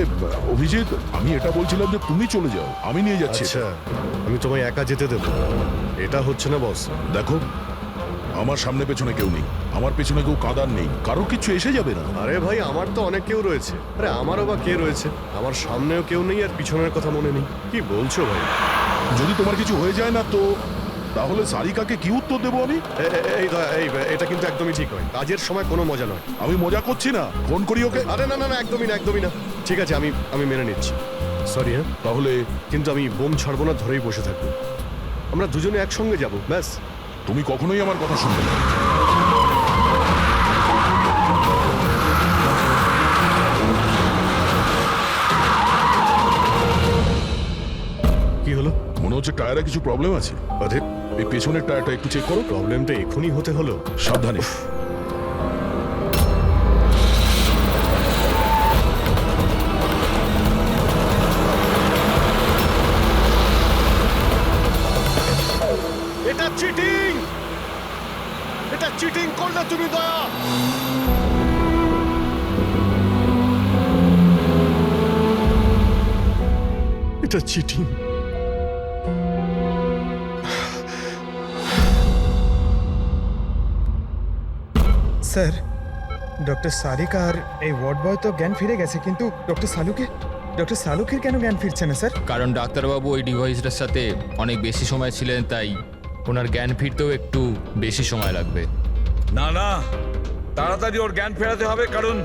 অভিজিৎ, আমি এটা বলছিলাম যে তুমি চলে যাও, আমি নিয়ে যাচ্ছি। আচ্ছা, আমি তোমায় একা যেতে দেবো? এটা হচ্ছে না বস। দেখো, আমার সামনে পেছনে কেউ নেই, আমার পেছনে কেউ কাঁদার নেই, কারো কিছু এসে যাবে না। আরে ভাই, আমার তো অনেক কেউ রয়েছে। আরে আমারও বা কে রয়েছে? আমার সামনেও কেউ নেই আর পিছনের কথা মনে নেই। কি বলছো ভাই? যদি তোমার কিছু হয়ে যায় না তো তাহলে সারিকাকে কি উত্তর দেবো আমি? এই এটা কিন্তু একদমই ঠিক নয়। কাজের সময় কোনো মজা নয়। আমি মজা করছি না, ফোন করি ওকে। আরে না না না, একদমই না, একদমই না। ঠিক আছে, আমি মেনে নিচ্ছি। সরি। হ্যাঁ, তাহলে কিন্তু আমি বোম ছাড়বো না, ধরেই বসে থাকবো। আমরা দুজনে একসঙ্গে যাব, ব্যাস। তুমি কখনোই আমার কথা শুনবে না। কি হলো? মনে হচ্ছে টায়ারে কিছু প্রবলেম আছে। আরে এই পেছনের টায়ারটা একটু চেক করো। প্রবলেমটা এখনই হতে হলো? সাবধানে। এটা চিটিং। এটা চিটিং। স্যার ডক্টর সারিকা আর এই ওয়ার্ড বয় তো জ্ঞান ফিরে গেছে, কিন্তু ডক্টর সালুকের কেন জ্ঞান ফিরছে না স্যার? কারণ ডাক্তারবাবু ওই ডিভাইসটার সাথে অনেক বেশি সময় ছিলেন, তাই ওনার জ্ঞান ফিরতেও একটু বেশি সময় লাগবে। না না, তাড়াতাড়ি ওর জ্ঞান ফেরাতে হবে, কারণ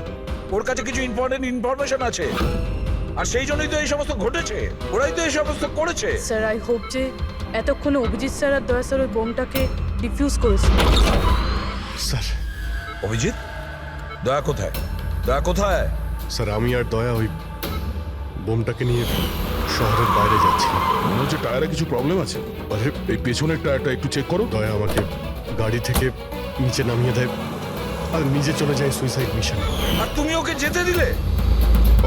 ওর কাছে কিছু ইম্পর্টেন্ট ইনফরমেশন আছে, আর সেই জন্যই তো এই সমস্ত ঘটেছে, ওরাই তো এই সমস্ত করেছে। স্যার আই হোপ যে এতক্ষণে অভিজিৎ স্যার আর দয়া স্যার ওই বোমটাকে ডিফিউজ করেছে। স্যার, অভিজিৎ, দয়া কোথায়? দয়া কোথায়? স্যার আমি আর দয়া ওই বোমটাকে নিয়ে শহরের বাইরে যাচ্ছি। মনে হচ্ছে টায়ারে কিছু প্রবলেম আছে। আরে এই পেছনের টায়ারটা একটু চেক করো। দয়া আমাকে গাড়ি থেকে নিচে নামিয়ে দেয় আর নিজে চলে যায় সুইসাইড মিশনে। আর তুমি ওকে যেতে দিলে?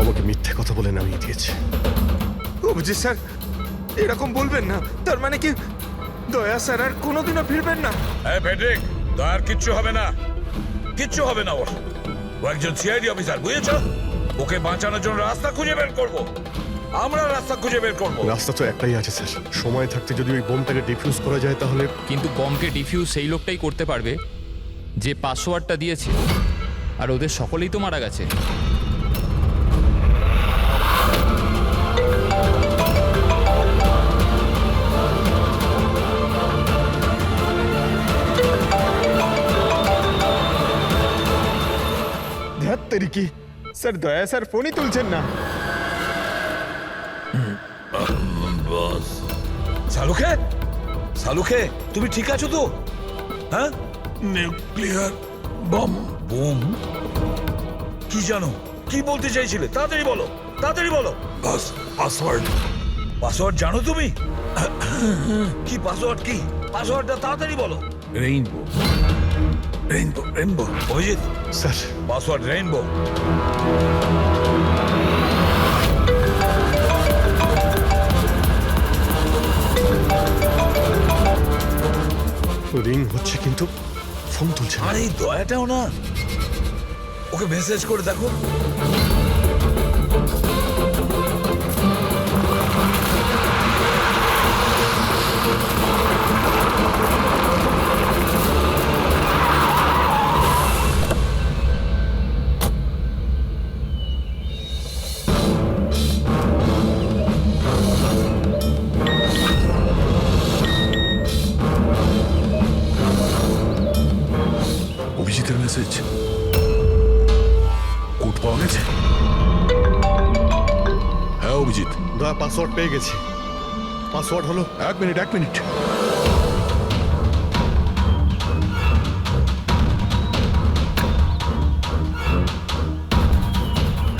আমাকে মিথ্যে কথা বলে নামিয়ে দিয়েছে। অভিজিৎ স্যার, এরকম বলবেন না। তার মানে কি দয়া স্যার আর কোনোদিনও ফিরবেন না? হ্যাঁ ফেডরিক, দয়ার কিচ্ছু হবে না, কিচ্ছু হবে না ওর। ও একজন সিআইডি অফিসার, বুঝেছো? ওকে বাঁচানোর জন্য রাস্তা খুঁজে বের করব, আমরা রাস্তা খুঁজে বের করব। রাস্তা তো একটাই আছে স্যার, সময় থাকতে যদি ওই বোমটাকে ডিফিউজ করা যায় তাহলে। কিন্তু বমকে ডিফিউজ সেই লোকটাই করতে পারবে যে পাসওয়ার্ডটা দিয়েছে, আর ওদের সকলেই তো মারা গেছে। ধ্যাত্তেরি কি স্যার, দয়া স্যার ফোনই তুলছেন না। সালুখে, সালুখে, তুমি ঠিক আছো তো? হ্যাঁ? Nuclear bomb. বোম? কি জানো? কি বলতে চাইছিলে? তাড়াতাড়ি বলো, তাড়াতাড়ি বলো। পাসওয়ার্ড। পাসওয়ার্ড জানো তুমি? কি পাসওয়ার্ড? কি পাসওয়ার্ডটা তাড়াতাড়ি বলো। Rainbow, rainbow, rainbow. Abhijit sir, password rainbow. Ring হচ্ছে কিন্তু ফোন তুলছে না। আর এই দয়াটাও না, ওকে মেসেজ করে দেখো। অভিজিতের মেসেজ। কোড পাওয়া গেছে? হ্যাঁ অভিজিৎ। দয়া পাসওয়ার্ড পেয়ে গেছি। পাসওয়ার্ড হলো। এক মিনিট, এক মিনিট।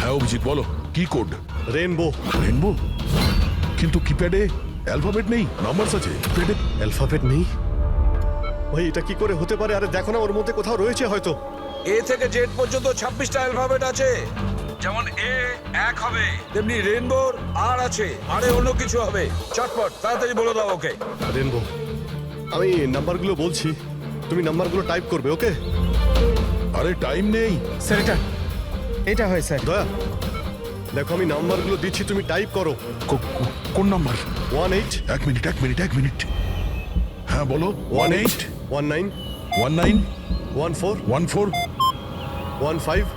হ্যাঁ অভিজিৎ বলো, কি কোড? রেইনবো। রেইনবো? কিন্তু কিপ্যাডে অ্যালফাবেট নেই, নাম্বারস আছে। কিপ্যাডে অ্যালফাবেট নেই? ভাই এটা কি করে হতে পারে? আরে দেখো না, ওর মধ্যে কোথাও রয়েছে হয়তো। এ থেকে জেড পর্যন্ত 26টা অ্যালফাবেট আছে। যেমন এ 1 হবে, তেমনি রেইনবোর আর আছে, আরে অন্য কিছু হবে। চটপট তাড়াতাড়ি বলে দাও ওকে। রেইনবো। আমি নাম্বারগুলো বলছি, তুমি নাম্বারগুলো টাইপ করবে, ওকে? আরে টাইম নেই স্যার এটা হয় স্যার। দয়া দেখো, আমি নাম্বারগুলো দিচ্ছি, তুমি টাইপ করো। কোন নাম্বার? 18। এক মিনিট, এক মিনিট, এক মিনিট। হ্যাঁ বলো। 18 19 19 14 14 15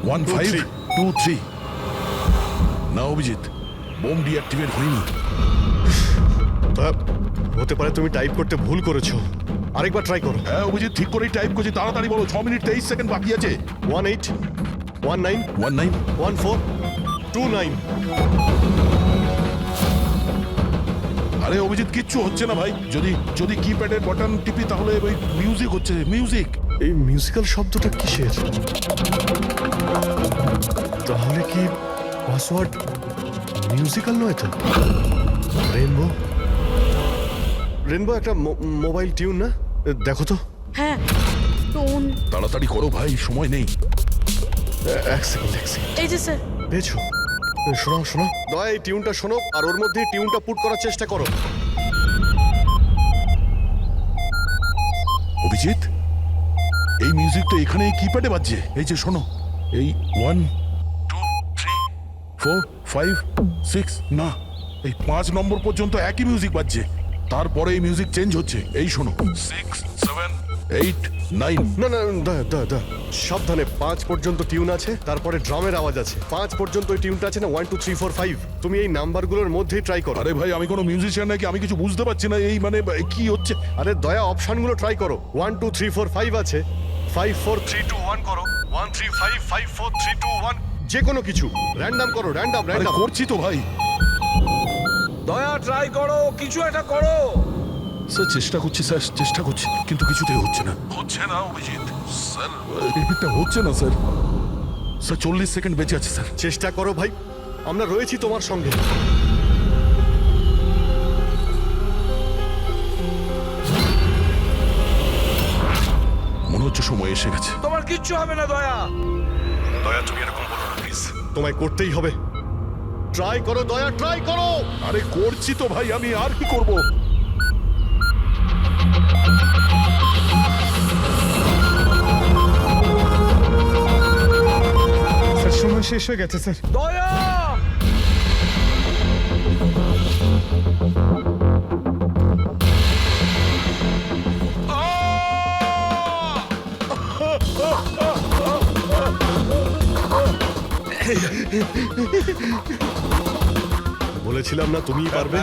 15 23। না অভিজিৎ, বোম ডিঅ্যাক্টিভেট হয়নি। দয়া, হতে পারে তুমি টাইপ করতে ভুল করেছো, আরেকবার ট্রাই করো। হ্যাঁ অভিজিৎ, ঠিক করেই টাইপ করছি, তাড়াতাড়ি বলো। 6 মিনিট 23 সেকেন্ড বাকি আছে। 18 19 19 14 29। আরে অভিজিৎ, কিচ্ছু হচ্ছে না ভাই। যদি কিপ্যাডের বাটন টিপি তাহলে ওই মিউজিক হচ্ছে, মিউজিক। এই মিউজিক্যাল শব্দটা কিসের? তাহলে কি পাসওয়ার্ড মিউজিক্যাল নয় তো? রেইনবো, রেইনবো একটা মোবাইল টিউন না? দেখো তো। হ্যাঁ, টোন। তাড়াতাড়ি করো ভাই, সময় নেই। এক সেকেন্ড। এই যে স্যার। পেয়েছো? শোনাও শোনাও। দয়া এই টিউনটা শোনো, আর ওর মধ্যে টিউনটা পুট করার চেষ্টা করো। অভিজিৎ, এই মিউজিকটা এখানে কিপ্যাডে বাজছে। এই যে শোনো, এই 1 2 3 4 5 6। না, এই 5 নম্বর পর্যন্ত একই মিউজিক বাজছে, তারপরে এই মিউজিক চেঞ্জ হচ্ছে। এই শোনো, 6, 7, 8, 9। না না দা সাবধানে, 5 পর্যন্ত টিউন আছে, তারপরে ড্রামের আওয়াজ আছে। 5 পর্যন্ত ওই টিউনটা আছে না, 1 2 3 4 5। তুমি এই নাম্বারগুলোর মধ্যেই ট্রাই করো। আরে ভাই, আমি কোনো মিউজিশিয়ান নাকি? আমি কিছু বুঝতে পারছি না এই মানে কি হচ্ছে। আরে দয়া, অপশনগুলো ট্রাই করো। 1 2 3 4 5 আছে, 5 4 3 2 1 করো, 1 3 5 5 4 3 2 1, যে কোনো কিছু র্যান্ডম করো, র্যান্ডম আরে করছি তো ভাই। দয়া ট্রাই করো, কিছু একটা করো। স্যার চেষ্টা করছি, স্যার চেষ্টা করছি, কিন্তু কিছুতেই হচ্ছে না। হচ্ছে না অভিজিৎ স্যার, এটা হচ্ছে না স্যার। স্যার 40 সেকেন্ড বেঁচে আছে স্যার। চেষ্টা করো ভাই, আমরা রয়েছি তোমার সঙ্গে। মনে হচ্ছে সময় এসে গেছে। তোমার কিচ্ছু হবে না দয়া। দয়া, তুমি এরকম বলো না প্লিজ, তোমায় করতেই হবে। ট্রাই করো দয়া, ট্রাই করো। আরে করছি তো ভাই, আমি আর কি করব। স্যার সময় শেষ হয়ে গেছে স্যার। দয়া বলেছিলাম না তুমিই পারবে।